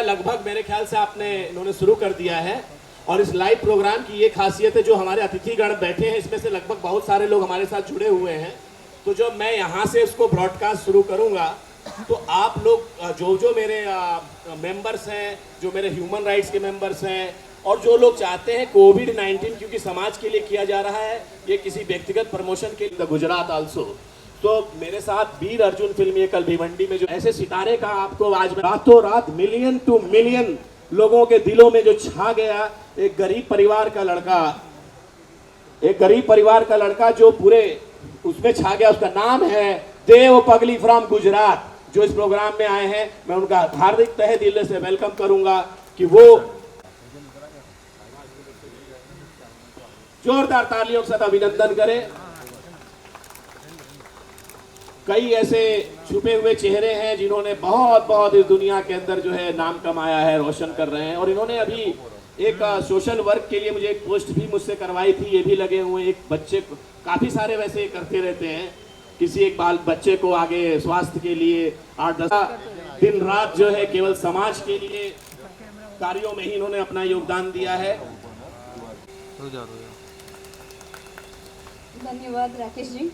लगभग मेरे ख्याल से इन्होंने शुरू कर दिया है। और इस लाइव प्रोग्राम की ये खासियत है, जो हमारे अतिथिगण बैठे हैं इसमें से लगभग बहुत सारे लोग हमारे साथ जुड़े हुए हैं। तो जब मैं यहाँ से इसको ब्रॉडकास्ट शुरू करूँगा तो आप लोग जो मेरे मेंबर्स हैं, जो मेरे ह्यूमन राइट्स के मेंबर्स हैं, और जो लोग चाहते हैं कोविड-19 क्योंकि समाज के लिए किया जा रहा है, ये किसी व्यक्तिगत प्रमोशन के लिए, गुजरात आल्सो। तो मेरे साथ वीर अर्जुन फिल्म ये कल भिवंडी में जो ऐसे सितारे का आपको आज रातों रात मिलियन टू मिलियन लोगों के दिलों में जो छा गया, एक गरीब परिवार का लड़का जो पूरे उसमें छा गया, उसका नाम है देव पगली फ्रॉम गुजरात, जो इस प्रोग्राम में आए हैं। मैं उनका हार्दिक तहे दिल से वेलकम करूंगा कि वो जोरदार तालियों के साथ अभिनंदन करें। कई ऐसे छुपे हुए चेहरे हैं जिन्होंने बहुत इस दुनिया के अंदर जो है नाम कमाया है, रोशन कर रहे हैं। और इन्होंने अभी एक सोशल वर्क के लिए मुझे एक पोस्ट भी मुझसे करवाई थी, ये भी लगे हुए एक बच्चे, काफ़ी सारे वैसे करते रहते हैं, किसी एक बच्चे को आगे स्वास्थ्य के लिए 8-10 दिन रात जो है केवल समाज के लिए कार्यों में ही इन्होंने अपना योगदान दिया है। धन्यवाद Rakesh ji.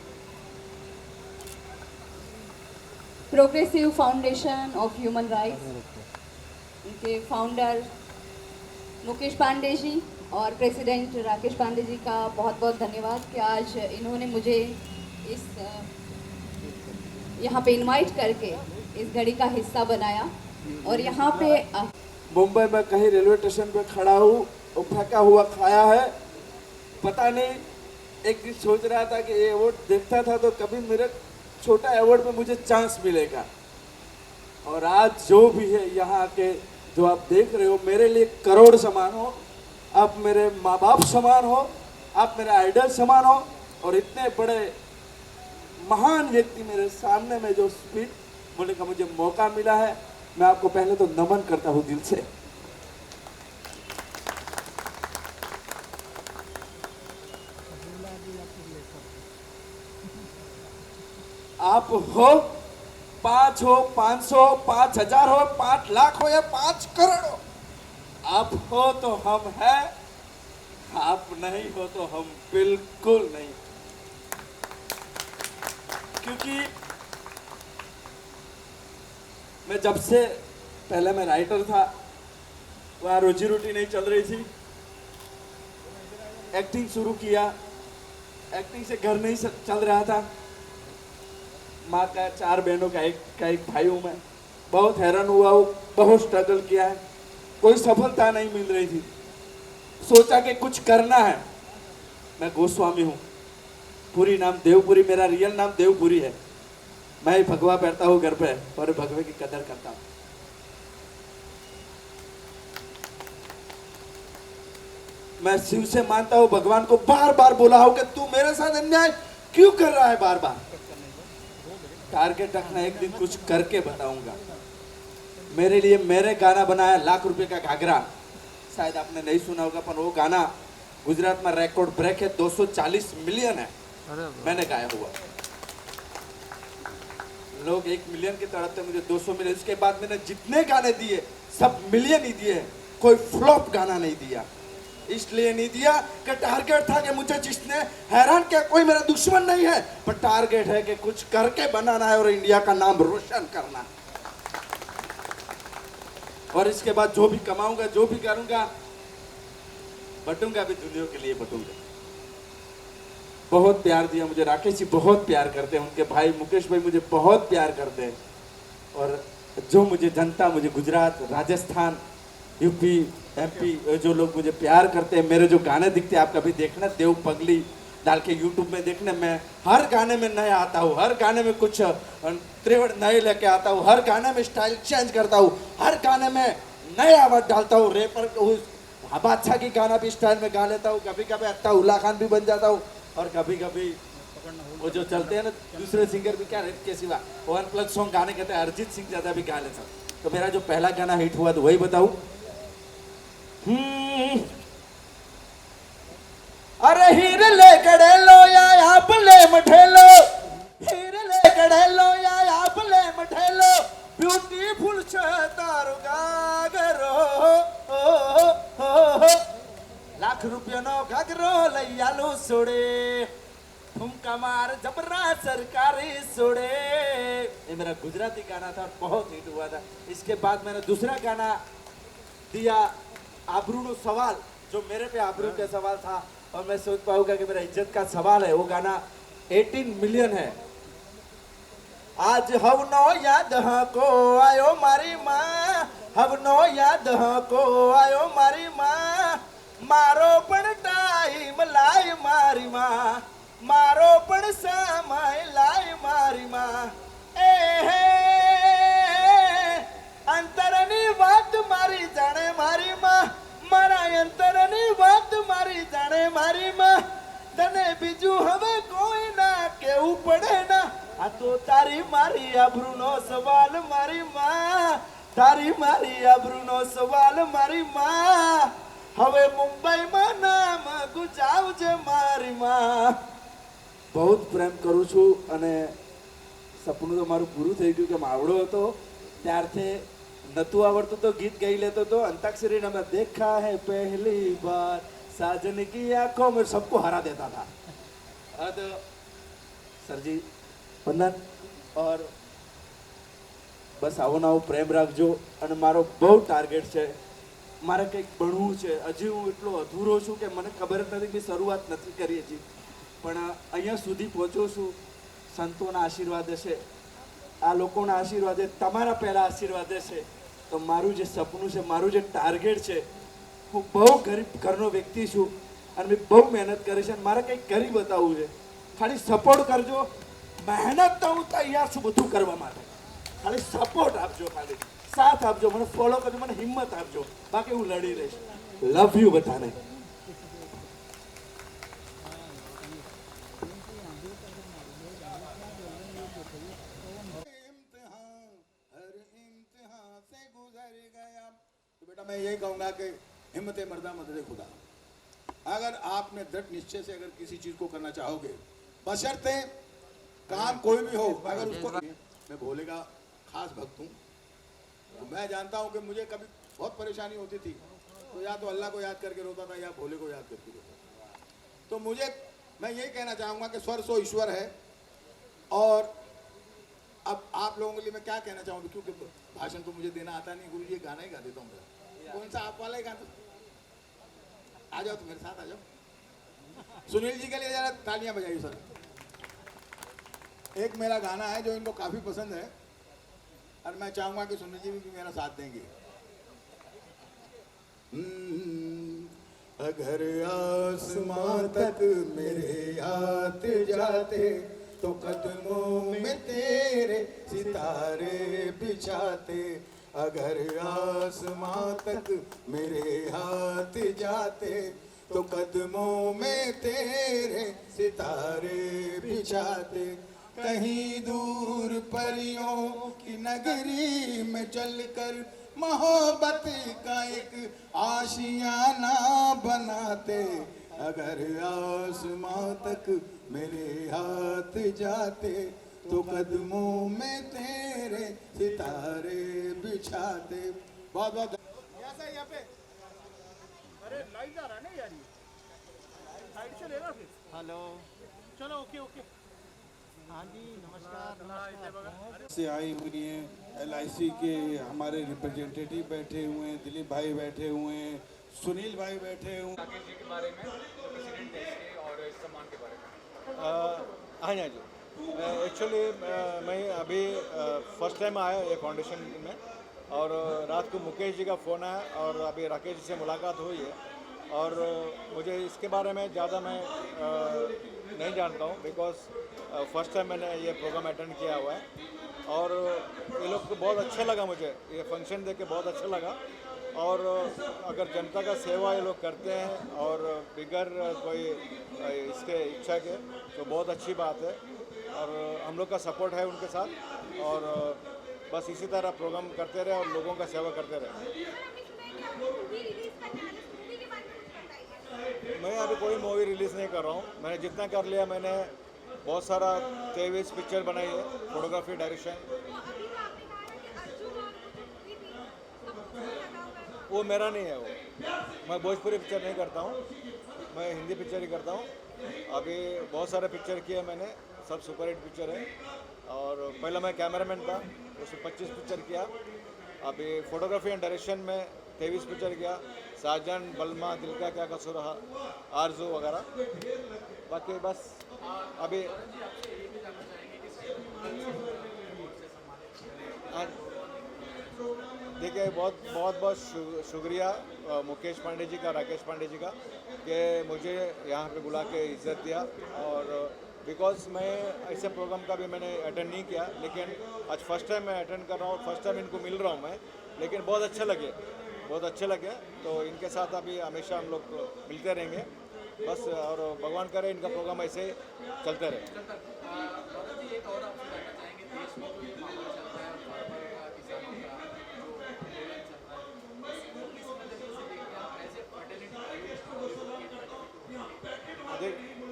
Progressive foundation of human rights, इनके फाउंडर मुकेश पांडे जी और प्रेसिडेंट राकेश पांडे जी का बहुत बहुत धन्यवाद कि आज इन्होंने मुझे इस यहाँ पे इनवाइट करके इस घड़ी का हिस्सा बनाया। और यहाँ पे मुंबई में कहीं रेलवे स्टेशन पे खड़ा हूँ और फेंका हुआ खाया है, पता नहीं। एक दिन सोच रहा था कि ये अवार्ड देखता था तो कभी मेरे छोटा अवार्ड में मुझे चांस मिलेगा। और आज जो भी है यहाँ के जो आप देख रहे हो, मेरे लिए करोड़ समान हो, आप मेरे माँ बाप समान हो, आप मेरे आइडल समान हो। और इतने बड़े महान व्यक्ति मेरे सामने में जो स्पीच बोलने का मुझे मौका मिला है, मैं आपको पहले तो नमन करता हूँ दिल से। आप हो 5 हो, 500 हो, 5000 हो, 5 लाख हो या 5 करोड़ हो, आप हो तो हम हैं, आप नहीं हो तो हम बिल्कुल नहीं। क्योंकि मैं जब से पहले मैं राइटर था, वहाँ रोजी रोटी नहीं चल रही थी, एक्टिंग शुरू किया, एक्टिंग से घर नहीं चल रहा था। माँ का 4 बहनों का एक भाई हूँ मैं, बहुत हैरान हुआ हूँ, बहुत स्ट्रगल किया है, कोई सफलता नहीं मिल रही थी। सोचा कि कुछ करना है। मैं गोस्वामी हूँ, पूरी नाम देवपुरी, मेरा रियल नाम देवपुरी है। मैं भगवा पहनता हूँ घर पे और भगवे की कदर करता हूँ। मैं शिव से मानता हूँ, भगवान को बार बार बोला हूँ कि तू मेरे साथ अन्याय क्यों कर रहा है बार बार। टारगेट रखना, एक दिन कुछ करके बताऊंगा। मेरे लिए मेरे गाना बनाया लाख रुपए का घाघरा, शायद आपने नहीं सुना होगा, पर वो गाना गुजरात में रिकॉर्ड ब्रेक है, 240 मिलियन है मैंने गाया हुआ। लोग 1 मिलियन की तड़पते, मुझे 200 मिलियन। इसके बाद मैंने जितने गाने दिए सब मिलियन ही दिए, कोई फ्लॉप गाना नहीं दिया। इसलिए नहीं दिया कि टारगेट था कि मुझे जिसने हैरान किया, कोई मेरा दुश्मन नहीं है, पर टारगेट है कि कुछ करके बनाना है और इंडिया का नाम रोशन करना है। और इसके बाद जो भी कमाऊंगा, जो भी करूंगा, बटूंगा भी दुनिया के लिए बटूंगा। बहुत प्यार दिया मुझे, राकेश जी बहुत प्यार करते हैं, उनके भाई मुकेश भाई मुझे बहुत प्यार करते हैं। और जो मुझे जनता, मुझे गुजरात, राजस्थान, यूपी, एमपी, जो लोग मुझे प्यार करते हैं, मेरे जो गाने दिखते हैं, आप कभी देखना, देव पगली डाल के यूट्यूब में देखना। मैं हर गाने में नया आता हूँ, हर गाने में कुछ त्रिवड़ नए लेके आता हूँ, हर गाने में स्टाइल चेंज करता हूँ, हर गाने में नए आवाज डालता हूँ। रेपर बादशाह की गाना भी स्टाइल में गा लेता हूँ, कभी कभी अत्ता उल्ला खान भी बन जाता हूँ, और कभी कभी वो जो चलते हैं ना दूसरे सिंगर भी, क्या रेट के सिवा 1+ सॉन्ग गाने कहते हैं, अरिजीत सिंह ज्यादा भी गा लेता हूँ। तो मेरा जो पहला गाना हिट हुआ तो वही बताऊं। अरे हीर ले कड़े लो या आप ले मठेलो, हीर ले कड़े लो या आप ले मठेलो, ब्यूटीफुल छे तारो गागर રૂપિયાનો ઘાઘરો લઈ આલો સોડે ठुमका मार जबरा सरकारी सोड़े। ये मेरा गुजराती गाना था, बहुत हिट हुआ था। इसके बाद मैंने दूसरा गाना दिया आबरू सवाल, जो मेरे पे आबरू का सवाल था और मैं सोच पाऊंगा कि मेरा इज्जत का सवाल है। वो गाना 18 मिलियन है। आज हवनो याद को आयो मारी माँ, हवनो याद को आयो मारी माँ, मारो पण टाइम लाई मारी माँ, मारो पण समय लाई मारी माँ। ए अंतरनी बात मारी जाने मारी माँ, मारा अंतरनी बात मारी जाने मारी माँ। तने बीजू हवे कोई ना केवू पड़े ना, आ तो तारी मारी आबरूनो सवाल मारी माँ, तारी मारी आबरूनो सवाल मारी माँ। हवे मुंबई में नाम गुजावजे मारी माँ। बहुत प्रेम करूँ छू અને સપનું તો મારું પૂરું થઈ ગયું કે માવડો હતો ત્યારથી નતું આવડતું તો ગીત ગાઈ લેતો તો અંતાક્ષરી में देखा है पहली बार साजन की आंखों में सबको हरा देता था। तो सर जी वंदन और बस આવો ને આવો પ્રેમ રાખજો અને મારો બહુ ટાર્ગેટ છે, મારે કંઈક ભણવું છે। હજી હું એટલો અધૂરો છું કે મને ખબર જ નથી કે શરૂઆત નથી કરી હજી, પણ અહીંયા સુધી પહોંચ્યો છું સંતોના આશીર્વાદ છે, આ લોકોના આશીર્વાદ છે, તમારા પહેલા આશીર્વાદ છે। તો મારું જે સપનું છે, મારું જે ટાર્ગેટ છે, હું બહુ ગરીબ ઘરનો વ્યક્તિ છું અને મેં બહુ મહેનત કરી છે અને મારે કંઈક કરી બતાવવું છે। ખાલી સપોર્ટ કરજો, મહેનત તો હું તૈયાર છું બધું કરવા માટે, ખાલી સપોર્ટ આપજો, ખાલી સાથ આપજો, મને ફોલો કરજો, મને હિંમત આપજો, બાકી હું લડી રહીશ। લવ યુ બધાને। बेटा मैं यही कहूँगा कि हिम्मत मर्दा मदद खुदा। अगर आपने दृढ़ निश्चय से अगर किसी चीज़ को करना चाहोगे, बशर्ते काम कोई भी हो, अगर उसको मैं भोले का खास भक्त हूँ, तो मैं जानता हूँ कि मुझे कभी बहुत परेशानी होती थी, तो या तो अल्लाह को याद करके रोता था या भोले को याद करके रोता था। तो मुझे मैं यही कहना चाहूँगा कि स्वर सो ईश्वर है। और अब आप लोगों के लिए मैं क्या कहना चाहूँगा, क्योंकि भाषण तो मुझे देना आता नहीं, गुरु जी गाना ही गा देता हूँ मेरा। कौन सा आप वाला ही गाना? आ जाओ तो मेरे साथ आ जाओ। सुनील जी के लिए जरा तालियां बजाइए सर। एक मेरा गाना है जो इनको काफी पसंद है और मैं चाहूंगा कि सुनील जी भी मेरा साथ देंगे। अगर आसमां तक मेरे हाथ जाते तो कदमों में तेरे सितारे बिछाते। अगर आसमां तक मेरे हाथ जाते तो कदमों में तेरे सितारे बिछाते। कहीं दूर परियों की नगरी में चलकर मोहब्बत का एक आशियाना बनाते। अगर आसमां तक मेरे हाथ जाते तो कदमों में तेरे सितारे बिछाते। बहुत बहुत यहाँ पे अरे लाइट आ रहा है ना यार, ये साइड से लेना फिर। हेलो चलो ओके ओके। हाँ जी नमस्कार नमस्कार। से आई हुई हैं LIC के हमारे रिप्रेजेंटेटिव बैठे हुए हैं, दिलीप भाई बैठे हुए हैं, सुनील भाई बैठे हुए हैं। राकेश जी के बारे में, प्रेसिडेंट देश के और इस सम्मान के बारे में। हाँ जी एक्चुअली मैं अभी फर्स्ट टाइम आया ये फाउंडेशन में, और रात को मुकेश जी का फ़ोन आया और अभी राकेश जी से मुलाकात हुई है। और मुझे इसके बारे में ज़्यादा मैं नहीं जानता हूँ, बिकॉज फर्स्ट टाइम मैंने ये प्रोग्राम अटेंड किया हुआ है। और ये लोग को बहुत अच्छा लगा, मुझे ये फंक्शन देख के बहुत अच्छा लगा। और अगर जनता का सेवा ये लोग करते हैं और बिगर कोई इसके इच्छा के, तो बहुत अच्छी बात है और हम लोग का सपोर्ट है उनके साथ। और बस इसी तरह प्रोग्राम करते रहे और लोगों का सेवा करते रहे। मैं अभी कोई मूवी रिलीज़ नहीं कर रहा हूँ, मैंने जितना कर लिया, मैंने बहुत सारा 23 पिक्चर बनाई है, फोटोग्राफी डायरेक्शन। वो मेरा नहीं है। वो मैं भोजपुरी पिक्चर नहीं करता हूँ, मैं हिंदी पिक्चर ही करता हूँ। अभी बहुत सारे पिक्चर किए मैंने, सब सुपर हिट पिक्चर है। और पहले मैं कैमरामैन था, उसमें 25 पिक्चर किया। अभी फोटोग्राफी एंड डायरेक्शन में 23 पिक्चर किया, साजन, बलमा, दिल का क्या कसूर, आरजू वगैरह। बाकी बस अभी देखिए, बहुत शुक्रिया मुकेश पांडे जी का, राकेश पांडे जी का, कि मुझे यहाँ पे बुला के इज्जत दिया। और बिकॉज मैं ऐसे प्रोग्राम का भी मैंने अटेंड नहीं किया, लेकिन आज फर्स्ट टाइम मैं अटेंड कर रहा हूँ, फर्स्ट टाइम इनको मिल रहा हूँ मैं, लेकिन बहुत अच्छे लगे। तो इनके साथ अभी हमेशा हम लोग मिलते रहेंगे बस, और भगवान करे इनका प्रोग्राम ऐसे चलते रहे।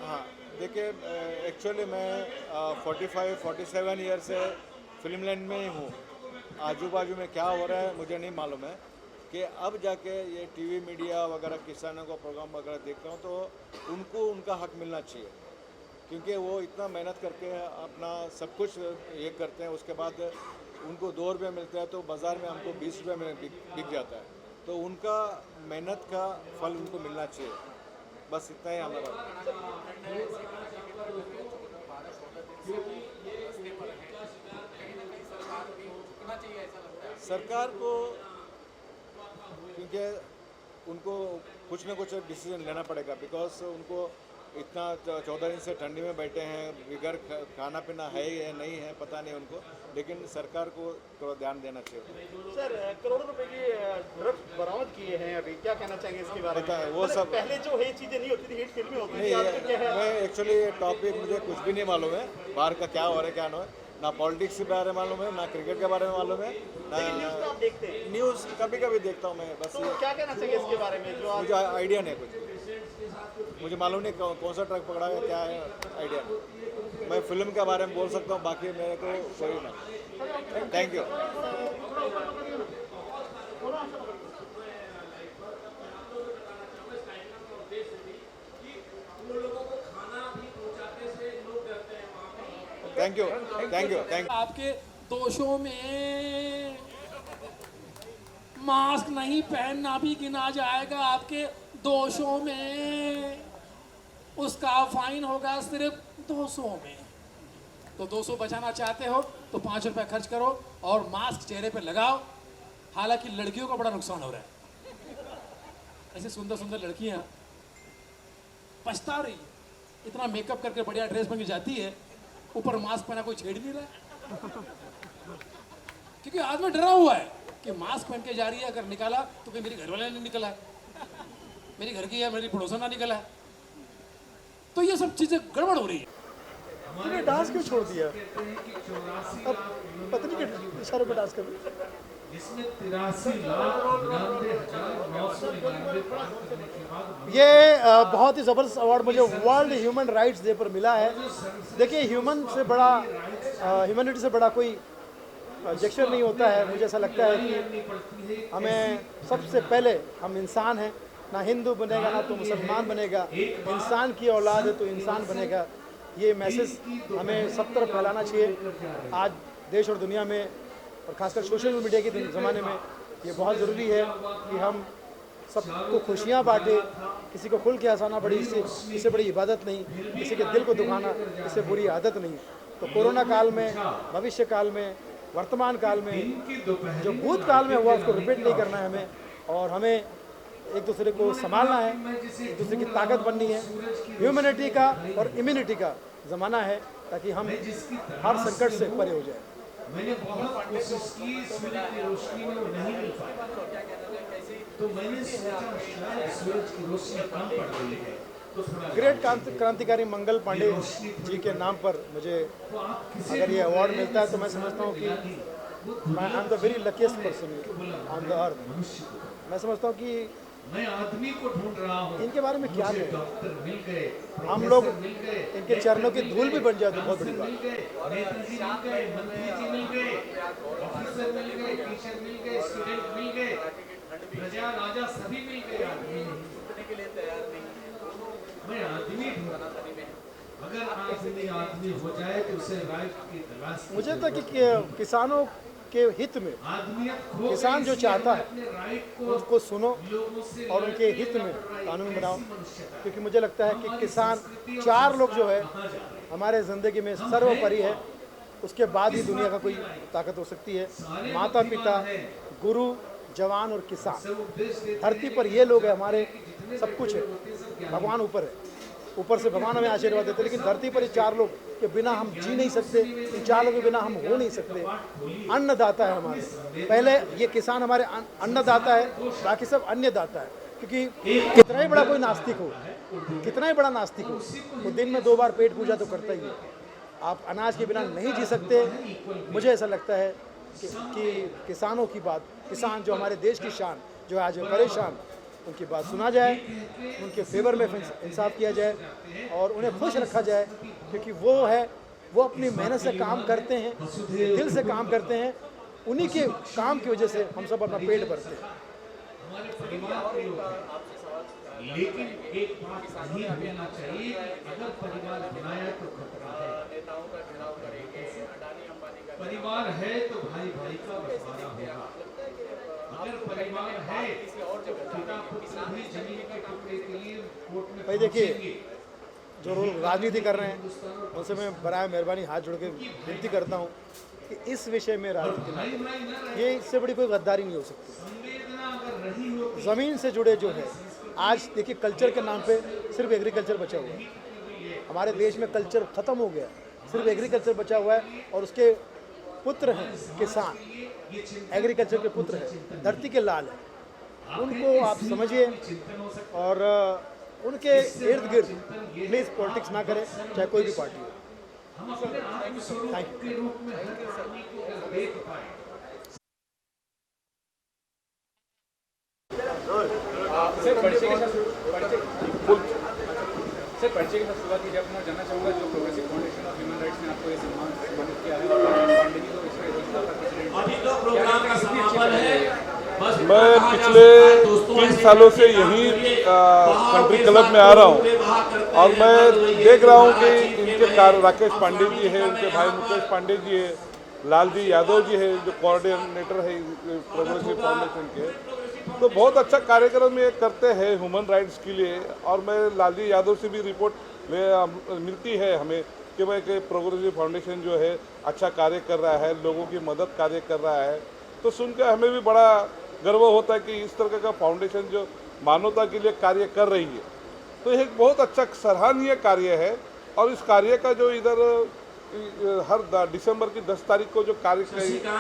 हाँ, देखिए, एक्चुअली मैं 47 ईयर से फिल्म लाइन में ही हूँ। आजू बाजू में क्या हो रहा है मुझे नहीं मालूम है, कि अब जाके ये टीवी मीडिया वगैरह किसानों का प्रोग्राम वगैरह देखता हूँ तो उनको उनका हक मिलना चाहिए, क्योंकि वो इतना मेहनत करके अपना सब कुछ ये करते हैं, उसके बाद उनको 2 रुपये मिलता है तो बाज़ार में हमको 20 रुपये में बिक जाता है। तो उनका मेहनत का फल उनको मिलना चाहिए, बस इतना ही हमारा। सरकार को, क्योंकि उनको कुछ ना कुछ डिसीजन लेना पड़ेगा, बिकॉज उनको इतना 14 दिन से ठंडी में बैठे हैं, बिगर खाना पीना है या नहीं है पता नहीं उनको, लेकिन सरकार को थोड़ा ध्यान देना चाहिए। सर, करोड़ों रुपए की ड्रग्स बरामद किए हैं, अभी क्या कहना चाहेंगे इसके बारे में? वो सब पहले जो है चीज़ें नहीं होती थी, हिट फिल्में होती थी, नहीं आज तो क्या है? मैं एक्चुअली टॉपिक मुझे कुछ भी नहीं मालूम है, बाहर का क्या हो रहा है क्या नहीं, ना पॉलिटिक्स के बारे में मालूम है, ना क्रिकेट के बारे में मालूम है, लेकिन न्यूज़ तो आप देखते हैं। न्यूज़ कभी कभी देखता हूँ मैं, बस तो क्या कहना चाहिए इसके बारे में जो मुझे आइडिया नहीं कुछ, मुझे मालूम नहीं कौन सा ट्रक पकड़ा है, क्या है, आइडिया नहीं। मैं फिल्म के बारे में बोल सकता हूँ, बाकी मेरे को कोई ना। Thank you. Thank you. आपके दोषों में मास्क नहीं पहनना भी गिना जाएगा, आपके दोषों में उसका फाइन होगा सिर्फ 200 में। तो 200 बचाना चाहते हो तो 5 रुपए खर्च करो और मास्क चेहरे पे लगाओ। हालांकि लड़कियों को बड़ा नुकसान हो रहा है, ऐसे सुंदर सुंदर लड़कियां पछता रही है, इतना मेकअप करके बढ़िया ड्रेस पहन के जाती है, ऊपर मास्क पहना कोई छेड़ नहीं रहा है, क्योंकि आदमी डरा हुआ है कि मास्क पहन के जा रही है, अगर निकाला तो कहीं मेरी घरवाले ने निकला है, मेरी घर की है, मेरी पड़ोसन ना निकला है। तो ये सब चीजें गड़बड़ हो रही है। तूने डांस क्यों छोड़ दिया? अब पत्नी के इशारे पर डांस कर, जिसमें 83,92,999 प्राप्त करने के बाद ये बहुत ही ज़बरदस्त अवार्ड मुझे वर्ल्ड ह्यूमन राइट्स डे पर मिला है। देखिए, ह्यूमैनिटी से बड़ा कोई जेक्चर नहीं होता है। मुझे ऐसा लगता है कि हमें सबसे पहले, हम इंसान हैं, ना हिंदू बनेगा ना तो मुसलमान बनेगा, इंसान की औलाद है तो इंसान बनेगा। ये मैसेज हमें सब तरफ फैलाना चाहिए। आज देश और दुनिया में, और खासकर सोशल मीडिया के ज़माने में ये बहुत ज़रूरी है कि हम सबको खुशियाँ बांटे, किसी को खुल के हंसाना बड़ी इससे बड़ी इबादत नहीं, किसी के दिल को दुखाना इससे बुरी आदत नहीं। तो कोरोना काल में, भविष्य काल में, वर्तमान काल में, जो भूत काल में हुआ उसको रिपीट नहीं करना है हमें, और हमें एक दूसरे को संभालना है, एक दूसरे की ताकत बननी है। ह्यूमैनिटी का और इम्यूनिटी का ज़माना है, ताकि हम हर संकट से परे हो जाए। मैंने बहुत कोशिश की, सूरज की रोशनी में वो नहीं मिल पाया, तो मैंने सोचा शायद सूरज की रोशनी कम पड़ रही है, तो थोड़ा ग्रेट क्रांतिकारी मंगल पांडे जी के नाम पर मुझे अगर ये अवार्ड मिलता है तो मैं समझता हूँ कि I am the very luckiest person on the earth. मैं समझता हूँ कि मैं आदमी को ढूंढ रहा हूँ। इनके बारे में क्या मुझे कहें? डॉक्टर मिल गए, हम लोग प्रोफेसर मिल गए, इनके चरणों की धूल भी बन जाए तो बहुत बड़ी मिल बात है। गए, नेताजी मिल गए, मंत्री जी मिल गए, ऑफिसर मिल गए, टीचर मिल गए, स्टूडेंट मिल गए, प्रजा राजा सभी मिल गए। आदमी मैं आदमी ढूंढ, अगर आदमी हो जाए तो उसे राइट की तलाश। मुझे तो कि किसानों के हित में किसान जो चाहता है उसको सुनो और उनके हित में कानून बनाओ, क्योंकि मुझे लगता है कि किसान 4 लोग जो है हमारे ज़िंदगी में सर्वोपरि है, उसके बाद ही दुनिया का कोई ताकत हो सकती है। माता पिता, गुरु, जवान और किसान, धरती पर ये लोग हैं, हमारे सब कुछ है। भगवान ऊपर है, ऊपर से भगवान हमें आशीर्वाद देते, लेकिन धरती पर ये 4 लोग के बिना हम जी नहीं सकते, इन 4 लोगों के बिना हम हो नहीं सकते। अन्नदाता है हमारे, पहले ये किसान हमारे अन्नदाता है, बाकी सब अन्यदाता है। क्योंकि कितना ही बड़ा कोई नास्तिक हो, कितना ही बड़ा नास्तिक हो, वो दिन में 2 बार पेट पूजा तो करता ही है। आप अनाज के बिना नहीं जी सकते। मुझे ऐसा लगता है कि किसानों की बात, किसान जो हमारे देश की शान, जो आज परेशान, उनकी बात सुना जाए, उनके फेवर में इंसाफ किया जाए और उन्हें खुश रखा जाए, क्योंकि वो अपनी मेहनत से काम करते हैं, दिल से काम करते हैं। उन्हीं के काम की वजह से हम सब अपना पेट भरते हैं। लेकिन एक बात नहीं भूलना चाहिए, अगर परिवार बनाया तो खतरा है। परिवार है तो भाई भाई का बंटवारा होगा। अगर परिवार है, पिता पुत्र भी जमीन के टुकड़े के लिए कोर्ट में भाई देखिए, जो लोग राजनीति कर रहे हैं उनसे मैं बराए मेहरबानी हाथ जोड़ के विनती करता हूँ कि इस विषय में राजनीति ना करें। ये इससे बड़ी कोई गद्दारी नहीं हो सकती। ज़मीन से जुड़े जो है, आज देखिए कल्चर के नाम पे सिर्फ एग्रीकल्चर बचा हुआ है। हमारे देश में कल्चर ख़त्म हो गया, सिर्फ एग्रीकल्चर बचा हुआ है और उसके पुत्र हैं किसान, एग्रीकल्चर के पुत्र हैं, धरती के लाल हैं। उनको आप समझिए और उनके इर्द गिर्द प्लीज़ पॉलिटिक्स ना करें, चाहे कोई भी पार्टी हो। Thank you. सर पर्चे के साथ शुरुआत की जाए, मैं जानना चाहूँगा जो progressive foundation of human rights ने आपको ये सम्मानित किया है, पांडे जी तो इसमें अभी तो प्रोग्राम का समापन है। मैं पिछले 3 सालों से यहीं कंट्री क्लब में आ रहा हूँ और मैं देख रहा हूँ कि इनके राकेश पांडे जी है, उनके भाई मुकेश पांडे जी है, लालजी यादव जी है जो कोऑर्डिनेटर है प्रोग्रेसिव फाउंडेशन के, तो बहुत अच्छा कार्यक्रम ये करते हैं ह्यूमन राइट्स के लिए। और मैं लालजी यादव से भी रिपोर्ट मिलती है हमें कि भाई कि प्रोग्रेसिव फाउंडेशन जो है अच्छा कार्य कर रहा है, लोगों की मदद कार्य कर रहा है, तो सुनकर हमें भी बड़ा गर्व होता है कि इस तरह का फाउंडेशन जो मानवता के लिए कार्य कर रही है, तो एक बहुत अच्छा सराहनीय कार्य है। और इस कार्य का जो इधर हर दिसंबर की 10 तारीख को जो कार्य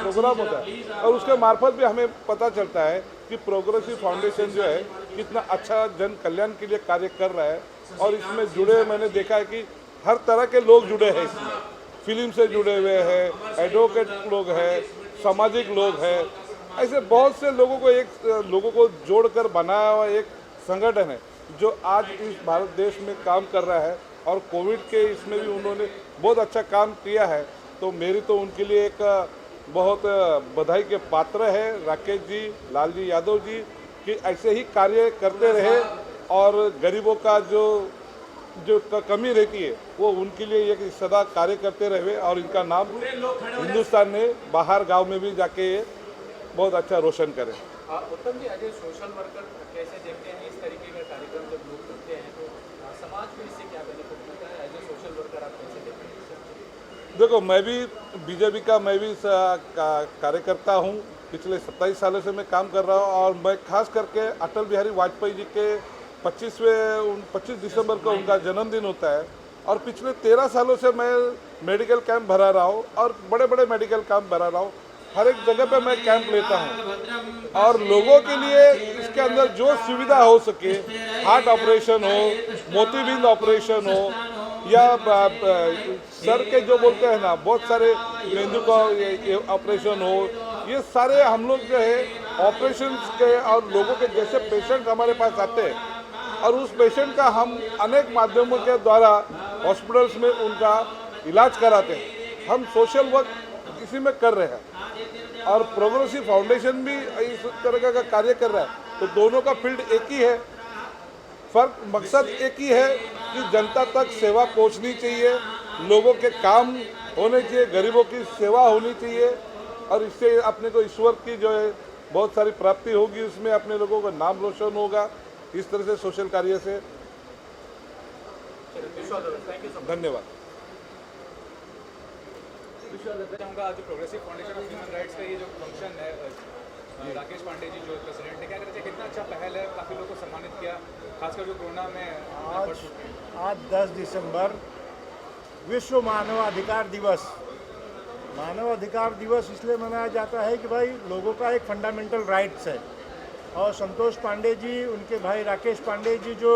प्रोग्राम होता है और उसके मार्फत भी हमें पता चलता है कि प्रोग्रेसिव फाउंडेशन जो है कितना अच्छा जन कल्याण के लिए कार्य कर रहा है। और इसमें जुड़े मैंने देखा है कि हर तरह के लोग जुड़े हैं इसमें, फिल्म से जुड़े हुए हैं, एडवोकेट लोग हैं, सामाजिक लोग हैं, ऐसे बहुत से लोगों को जोड़कर बनाया हुआ एक संगठन है जो आज इस भारत देश में काम कर रहा है। और कोविड के इसमें भी उन्होंने बहुत अच्छा काम किया है, तो मेरी तो उनके लिए एक बहुत बधाई के पात्र है राकेश जी, लालजी यादव जी, कि ऐसे ही कार्य करते रहे और गरीबों का जो कमी रहती है वो उनके लिए एक सदा कार्य करते रहे। और इनका नाम हिंदुस्तान में बाहर गांव में भी जाके बहुत अच्छा रोशन करें। उत्तम जी, एज ए सोशल वर्कर कैसे देखते हैं इस तरीके का कार्यक्रम जब लोग करते हैं, तो समाज को इससे क्या बेनिफिट मिलता है? एज ए सोशल वर्कर आप कैसे देखते हैं? देखो, मैं भी बीजेपी का कार्यकर्ता हूँ, पिछले 27 सालों से मैं काम कर रहा हूँ। और मैं खास करके अटल बिहारी वाजपेयी जी के 25 दिसंबर को उनका जन्मदिन होता है और पिछले 13 सालों से मैं मेडिकल कैंप भरा रहा हूँ और बड़े बड़े मेडिकल कैंप भरा रहा हूँ। हर एक जगह पे मैं कैंप लेता हूँ और लोगों के लिए इसके अंदर जो सुविधा हो सके, हार्ट ऑपरेशन हो, मोतीबिंद ऑपरेशन हो या सर के जो बोलते हैं ना बहुत सारे मेंदू का ऑपरेशन हो, ये सारे हम लोग जो है ऑपरेशन के और लोगों के जैसे पेशेंट हमारे पास आते हैं और उस पेशेंट का हम अनेक माध्यमों के द्वारा हॉस्पिटल्स में उनका इलाज कराते हैं। हम सोशल वर्क इसी में कर रहे हैं और प्रोग्रेसिव फाउंडेशन भी इस तरह का कार्य कर रहा है। तो दोनों का फील्ड एक ही है, फर्क मकसद एक ही है कि जनता तक सेवा पहुंचनी चाहिए, लोगों के काम होने चाहिए, गरीबों की सेवा होनी चाहिए और इससे अपने को ईश्वर की जो है बहुत सारी प्राप्ति होगी, उसमें अपने लोगों का नाम रोशन होगा। इस तरह से सोशल कार्य से धन्यवाद। आज progressive foundation of human rights का ये जो फंक्शन है, राकेश पांडे जी जो प्रेसिडेंट है, क्या कहते हैं कितना अच्छा पहल है, काफ़ी लोगों को सम्मानित किया, खासकर जो कोरोना में। आज 10 दिसंबर विश्व मानवाधिकार दिवस। मानवाधिकार दिवस इसलिए मनाया जाता है कि भाई लोगों का एक फंडामेंटल राइट्स है और संतोष पांडे जी, उनके भाई राकेश पांडे जी जो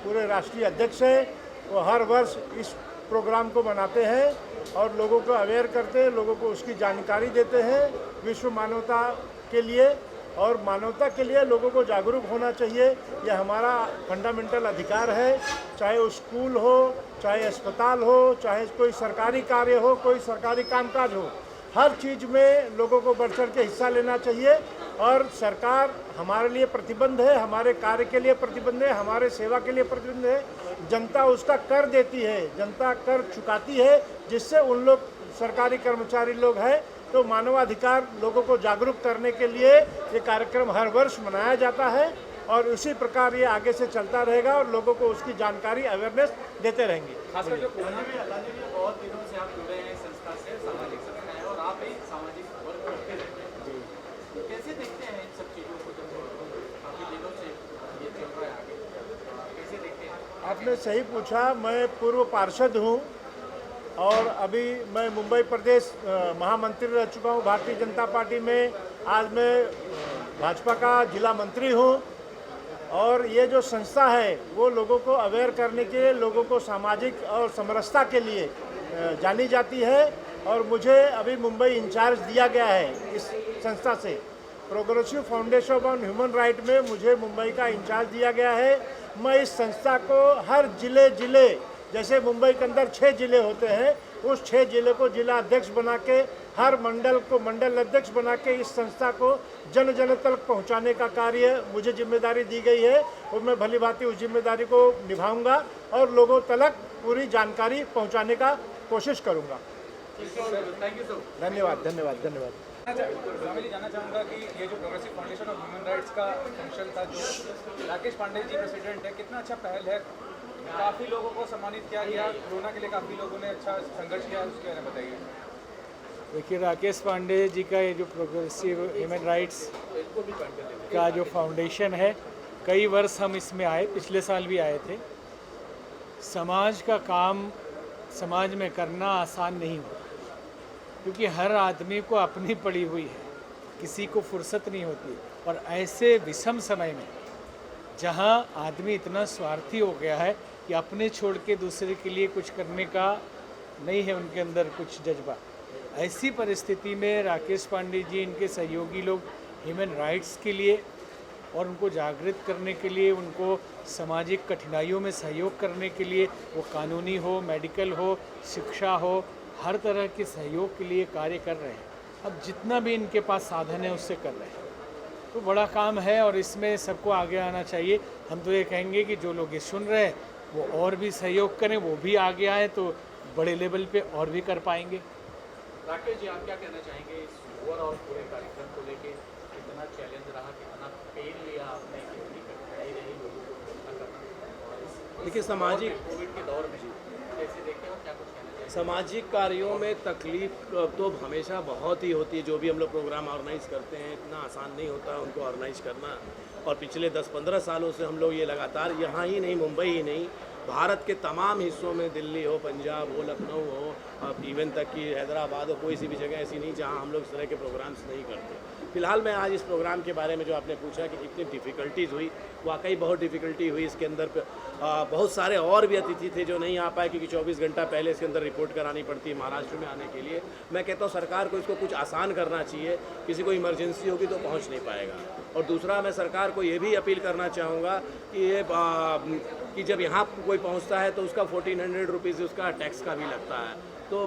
पूरे राष्ट्रीय अध्यक्ष है, वो हर वर्ष इस प्रोग्राम को मनाते हैं और लोगों को अवेयर करते हैं, लोगों को उसकी जानकारी देते हैं विश्व मानवता के लिए। और मानवता के लिए लोगों को जागरूक होना चाहिए, यह हमारा फंडामेंटल अधिकार है। चाहे वो स्कूल हो, चाहे अस्पताल हो, चाहे कोई सरकारी कार्य हो, कोई सरकारी कामकाज हो, हर चीज़ में लोगों को बढ़ चढ़ के हिस्सा लेना चाहिए। और सरकार हमारे लिए प्रतिबद्ध है, हमारे कार्य के लिए प्रतिबद्ध है, हमारे सेवा के लिए प्रतिबद्ध है। जनता उसका कर देती है, जनता कर चुकाती है, जिससे उन लोग सरकारी कर्मचारी लोग हैं। तो मानवाधिकार लोगों को जागरूक करने के लिए ये कार्यक्रम हर वर्ष मनाया जाता है और उसी प्रकार ये आगे से चलता रहेगा और लोगों को उसकी जानकारी, अवेयरनेस देते रहेंगे। खासकर जो कोरोना में बहुत दिनों से आप जुड़े हैं संस्था से, सामाजिक संस्था है और आप एक सामाजिक वर्क करते रहते हैं, तो कैसे देखते हैं इन सब चीज़ों को जब काफ़ी दिनों से ये चल रहा है आगे, कैसे देखते हैं? आपने सही पूछा। मैं पूर्व पार्षद हूँ और अभी मैं मुंबई प्रदेश महामंत्री रह चुका हूँ भारतीय जनता पार्टी में। आज मैं भाजपा का जिला मंत्री हूँ और ये जो संस्था है वो लोगों को अवेयर करने के लिए, लोगों को सामाजिक और समरसता के लिए जानी जाती है। और मुझे अभी मुंबई इंचार्ज दिया गया है इस संस्था से। Progressive foundation on human right में मुझे मुंबई का इंचार्ज दिया गया है। मैं इस संस्था को हर जिले जैसे मुंबई के अंदर 6 जिले होते हैं, उस 6 जिले को जिला अध्यक्ष बना के, हर मंडल को मंडल अध्यक्ष बना के इस संस्था को जन जन तक पहुंचाने का कार्य मुझे जिम्मेदारी दी गई है और मैं भली भांति उस जिम्मेदारी को निभाऊंगा और लोगों तक पूरी जानकारी पहुंचाने का कोशिश करूंगा। धन्यवाद धन्यवाद धन्यवाद। जी जानना चाहूँगा कि ये जो progressive foundation of human rights का फंक्शन था, जो राकेश पांडे जी प्रेसिडेंट है, कितना अच्छा पहल है, काफ़ी लोगों को सम्मानित किया गया, कोरोना के लिए काफ़ी लोगों ने अच्छा संघर्ष किया, उसके बारे में बताइए। देखिए, राकेश पांडे जी का ये जो प्रोग्रेसिव ह्यूमन राइट्स का जो फाउंडेशन है, कई वर्ष हम इसमें आए, पिछले साल भी आए थे। समाज का काम समाज में करना आसान नहीं होता, क्योंकि हर आदमी को अपनी पड़ी हुई है, किसी को फुर्सत नहीं होती। और ऐसे विषम समय में जहां आदमी इतना स्वार्थी हो गया है कि अपने छोड़ के दूसरे के लिए कुछ करने का नहीं है उनके अंदर कुछ जज्बा, ऐसी परिस्थिति में राकेश पांडे जी, इनके सहयोगी लोग ह्यूमन राइट्स के लिए और उनको जागृत करने के लिए, उनको सामाजिक कठिनाइयों में सहयोग करने के लिए, वो कानूनी हो, मेडिकल हो, शिक्षा हो, हर तरह के सहयोग के लिए कार्य कर रहे हैं। अब जितना भी इनके पास साधन है उससे कर रहे हैं, तो बड़ा काम है और इसमें सबको आगे आना चाहिए। हम तो ये कहेंगे कि जो लोग ये सुन रहे हैं वो और भी सहयोग करें, वो भी आगे आए तो बड़े लेवल पे और भी कर पाएंगे। राकेश जी, आप क्या कहना चाहेंगे इस ओवरऑल पूरे कार्यक्रम को लेके? कितना चैलेंज रहा, कितना पेन लिया आपने, कितनी कठिनाई रही लोगों को पूरा करना? देखिए, सामाजिक कोविड के दौर में कैसे देखते हो, क्या कुछ कहना चाहिए? सामाजिक कार्यों में तकलीफ तो हमेशा बहुत ही होती है। जो भी हम लोग प्रोग्राम ऑर्गेनाइज करते हैं, इतना आसान नहीं होता उनको ऑर्गेनाइज करना। और पिछले 10-15 सालों से हम लोग ये लगातार, यहाँ ही नहीं, मुंबई ही नहीं, भारत के तमाम हिस्सों में, दिल्ली हो, पंजाब हो, लखनऊ हो, इवन तक कि हैदराबाद हो, कोई सी भी जगह ऐसी नहीं जहां हम लोग इस तरह के प्रोग्राम्स नहीं करते। फिलहाल मैं आज इस प्रोग्राम के बारे में जो आपने पूछा कि कितनी डिफ़िकल्टीज़ हुई, वाकई बहुत डिफ़िकल्टी हुई इसके अंदर। बहुत सारे और भी अतिथि थे जो नहीं आ पाए क्योंकि 24 घंटा पहले इसके अंदर रिपोर्ट करानी पड़ती है महाराष्ट्र में आने के लिए। मैं कहता हूँ सरकार को इसको कुछ आसान करना चाहिए, किसी को इमरजेंसी होगी तो पहुँच नहीं पाएगा। और दूसरा, मैं सरकार को ये भी अपील करना चाहूँगा कि जब यहाँ कोई पहुँचता है तो उसका 1400 रुपीज़ उसका टैक्स का भी लगता है। तो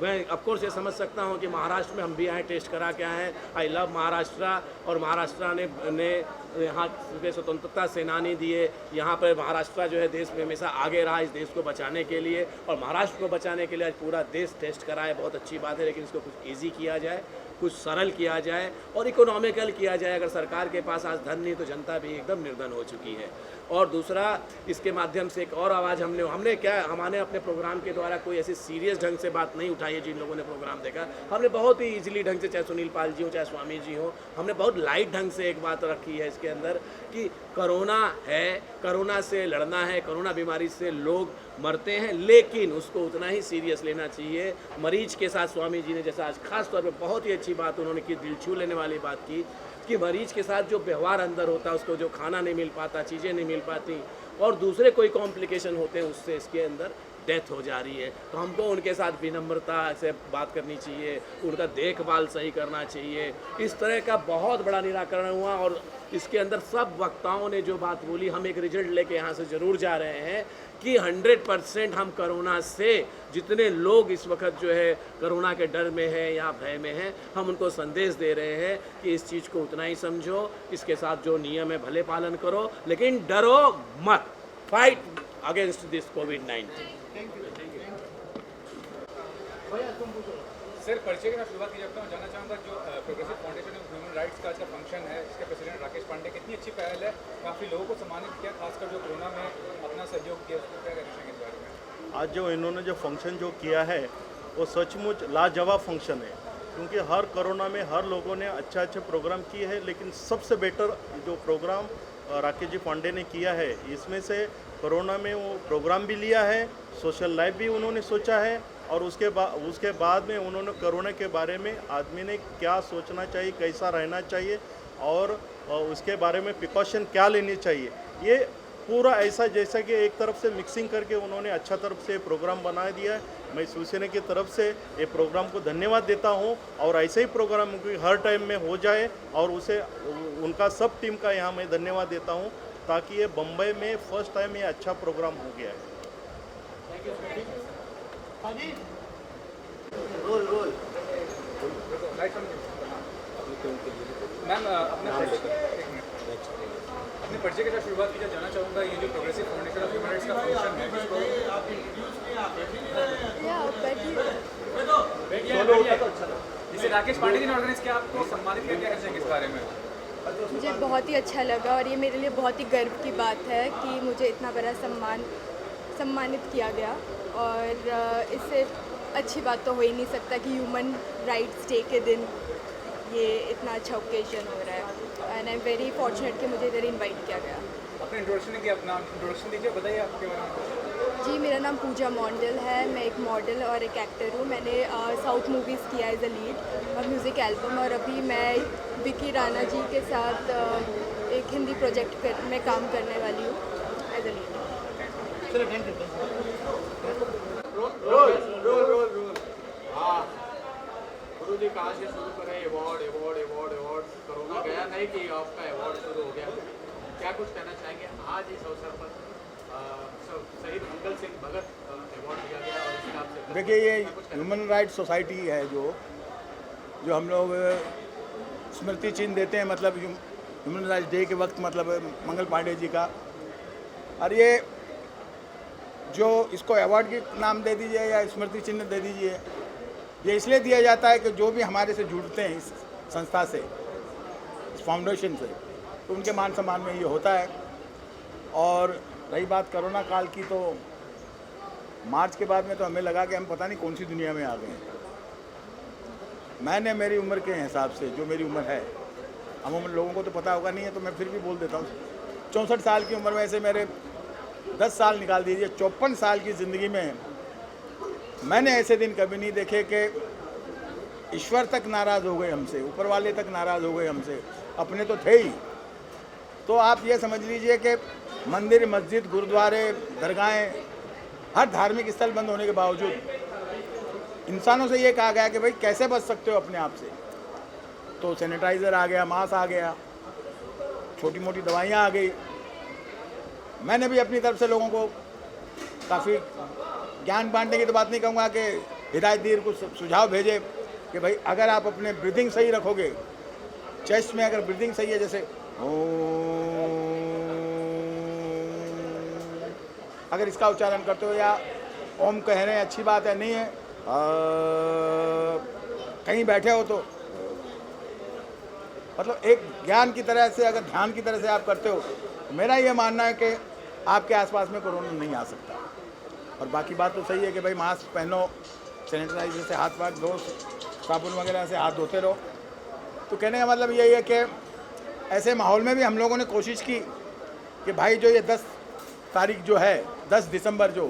मैं ऑफकोर्स ये समझ सकता हूँ कि महाराष्ट्र में हम भी आए, टेस्ट करा के आए हैं। आई लव महाराष्ट्र, और महाराष्ट्र ने यहाँ के स्वतंत्रता सेनानी दिए। यहाँ पर महाराष्ट्र जो है देश में हमेशा आगे रहा इस देश को बचाने के लिए, और महाराष्ट्र को बचाने के लिए आज पूरा देश टेस्ट करा है। बहुत अच्छी बात है, लेकिन इसको कुछ ईजी किया जाए, कुछ सरल किया जाए और इकोनॉमिकल किया जाए। अगर सरकार के पास आज धन नहीं तो जनता भी एकदम निर्धन हो चुकी है। और दूसरा, इसके माध्यम से एक और आवाज़ हमने अपने प्रोग्राम के द्वारा कोई ऐसी सीरियस ढंग से बात नहीं उठाई है। जिन लोगों ने प्रोग्राम देखा, हमने बहुत ही ईजिली ढंग से, चाहे सुनील पाल जी हो, चाहे स्वामी जी हो, हमने बहुत लाइट ढंग से एक बात रखी है इसके अंदर कि कोरोना है, कोरोना से लड़ना है, कोरोना बीमारी से लोग मरते हैं, लेकिन उसको उतना ही सीरियस लेना चाहिए। मरीज के साथ स्वामी जी ने जैसा आज खास तौर पे बहुत ही अच्छी बात उन्होंने की, दिल छू लेने वाली बात की कि मरीज के साथ जो व्यवहार अंदर होता है, उसको जो खाना नहीं मिल पाता, चीज़ें नहीं मिल पाती और दूसरे कोई कॉम्प्लिकेशन होते हैं, उससे इसके अंदर डेथ हो जा रही है। तो हमको उनके साथ विनम्रता से बात करनी चाहिए, उनका देखभाल सही करना चाहिए। इस तरह का बहुत बड़ा निराकरण हुआ और इसके अंदर सब वक्ताओं ने जो बात बोली, हम एक रिजल्ट लेके यहाँ से ज़रूर जा रहे हैं कि 100% हम कोरोना से जितने लोग इस वक्त जो है कोरोना के डर में है या भय में हैं, हम उनको संदेश दे रहे हैं कि इस चीज़ को उतना ही समझो, इसके साथ जो नियम है भले पालन करो, लेकिन डरो मत। Fight against this covid. Sir, परिचय के साथ शुरुआत की जाता हूँ, जानना चाहूँगा जो progressive foundation of human rights का आज का फंक्शन है, इसके प्रेसिडेंट राकेश पांडे, कितनी अच्छी पहल है, काफ़ी लोगों को सम्मानित किया, खासकर जो कोरोना में अपना सहयोग किया, उसको क्या कहना चाहेंगे इस बारे में? आज जो इन्होंने जो फंक्शन जो किया है वो सचमुच लाजवाब फंक्शन है, क्योंकि हर कोरोना में हर लोगों ने अच्छे प्रोग्राम किए हैं, लेकिन सबसे बेटर जो प्रोग्राम राकेश जी पांडे ने किया है, इसमें से कोरोना में वो प्रोग्राम भी लिया है, सोशल लाइफ भी उन्होंने सोचा है और उसके बाद में उन्होंने कोरोना के बारे में आदमी ने क्या सोचना चाहिए, कैसा रहना चाहिए और उसके बारे में प्रिकॉशन क्या लेनी चाहिए, ये पूरा ऐसा जैसा कि एक तरफ से मिक्सिंग करके उन्होंने अच्छा तरफ से प्रोग्राम बना दिया है। मैं शिवसेना की तरफ से ये प्रोग्राम को धन्यवाद देता हूँ और ऐसे ही प्रोग्राम हर टाइम में हो जाए और उसे उनका सब टीम का यहाँ मैं धन्यवाद देता हूँ, ताकि ये बम्बई में फर्स्ट टाइम ये अच्छा प्रोग्राम हो गया है। मैम, अपने परिचय के साथ शुरुआत की जाना चाहूँगा, ये जो progressive foundation of human rights का फंक्शन है, जिसे राकेश पांडे जी ने ऑर्गेनाइज किया, आपको सम्मानित किया, क्या कहना चाहेंगे इस बारे में? मुझे बहुत ही अच्छा लगा और ये मेरे लिए बहुत ही गर्व की बात है कि मुझे इतना बड़ा सम्मानित किया गया और इससे अच्छी बात तो हो ही नहीं सकता कि ह्यूमन राइट्स डे के दिन ये इतना अच्छा ओकेजन हो रहा है and I am very fortunate कि मुझे इधर इनवाइट किया गया। अपने इंट्रोडक्शन की अपना इंट्रोडक्शन दीजिए, बताइए आपके बारे में। जी, मेरा नाम पूजा मॉन्डल है, मैं एक मॉडल और एक एक्टर हूँ। मैंने साउथ मूवीज़ किया एज अ लीड और म्यूज़िक एल्बम, और अभी मैं विकी राणा जी के साथ एक हिंदी प्रोजेक्ट में काम करने वाली हूँ एज अ लीड। गुरु जी कहाँ से शुरू करें? अवार्ड कोरोना गया नहीं कि आपका अवार्ड शुरू हो गया, क्या कुछ कहना चाहेंगे आज इस अवसर पर? शहीद मंगल सिंह भगत अवार्ड दिया गया और इसका आपसे देखिए, ये ह्यूमन राइट्स सोसाइटी है जो हम लोग स्मृति चिन्ह देते हैं, मतलब ह्यूमन राइट्स डे के वक्त, मतलब मंगल पांडे जी का, और ये जो इसको अवार्ड के नाम दे दीजिए या स्मृति चिन्ह दे दीजिए, ये इसलिए दिया जाता है कि जो भी हमारे से जुड़ते हैं इस संस्था से, इस फाउंडेशन से, तो उनके मान सम्मान में ये होता है। और रही बात कोरोना काल की, तो मार्च के बाद में तो हमें लगा कि हम पता नहीं कौन सी दुनिया में आ गए हैं। मैंने मेरी उम्र के हिसाब से, जो मेरी उम्र है, हम लोगों को तो पता होगा नहीं है, तो मैं फिर भी बोल देता हूँ, 64 साल की उम्र में से मेरे 10 साल निकाल दीजिए, 54 साल की ज़िंदगी में मैंने ऐसे दिन कभी नहीं देखे कि ईश्वर तक नाराज़ हो गए हमसे, ऊपर वाले तक नाराज़ हो गए हमसे, अपने तो थे ही। तो आप ये समझ लीजिए कि मंदिर, मस्जिद, गुरुद्वारे, दरगाहें, हर धार्मिक स्थल बंद होने के बावजूद इंसानों से ये कहा गया कि भाई कैसे बच सकते हो अपने आप से। तो सैनिटाइज़र आ गया, मास्क आ गया, छोटी मोटी दवाइयाँ आ गई। मैंने भी अपनी तरफ से लोगों को काफ़ी ज्ञान बांटने की तो बात नहीं कहूँगा कि हिदायत दी, कुछ सुझाव भेजे कि भाई अगर आप अपने ब्रीदिंग सही रखोगे, चेस्ट में अगर ब्रीदिंग सही है, जैसे अगर इसका उच्चारण करते हो या ओम कह रहे हैं, अच्छी बात है, नहीं है कहीं बैठे हो तो मतलब एक ज्ञान की तरह से, अगर ध्यान की तरह से आप करते हो, तो मेरा ये मानना है कि आपके आसपास में कोरोना नहीं आ सकता। और बाकी बात तो सही है कि भाई मास्क पहनो, सैनिटाइजर से हाथ वाथ धो, साबुन वगैरह से हाथ धोते रहो। तो कहने का मतलब यही है कि ऐसे माहौल में भी हम लोगों ने कोशिश की कि भाई जो ये 10 तारीख जो है, 10 दिसंबर जो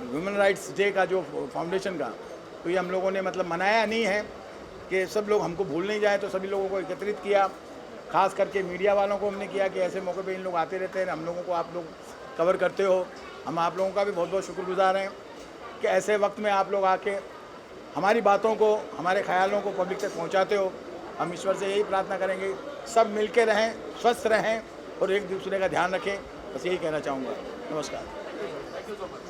ह्यूमन राइट्स डे का जो फाउंडेशन का, तो ये हम लोगों ने मतलब मनाया नहीं है कि सब लोग हमको भूल नहीं जाए, तो सभी लोगों को एकत्रित किया, खास करके मीडिया वालों को हमने किया कि ऐसे मौके पे इन लोग आते रहते हैं, हम लोगों को आप लोग कवर करते हो। हम आप लोगों का भी बहुत बहुत शुक्रगुजार हैं कि ऐसे वक्त में आप लोग आके हमारी बातों को, हमारे ख्यालों को पब्लिक तक पहुंचाते हो। हम ईश्वर से यही प्रार्थना करेंगे सब मिल के रहें, स्वस्थ रहें और एक दूसरे का ध्यान रखें, बस यही कहना चाहूँगा। नमस्कार।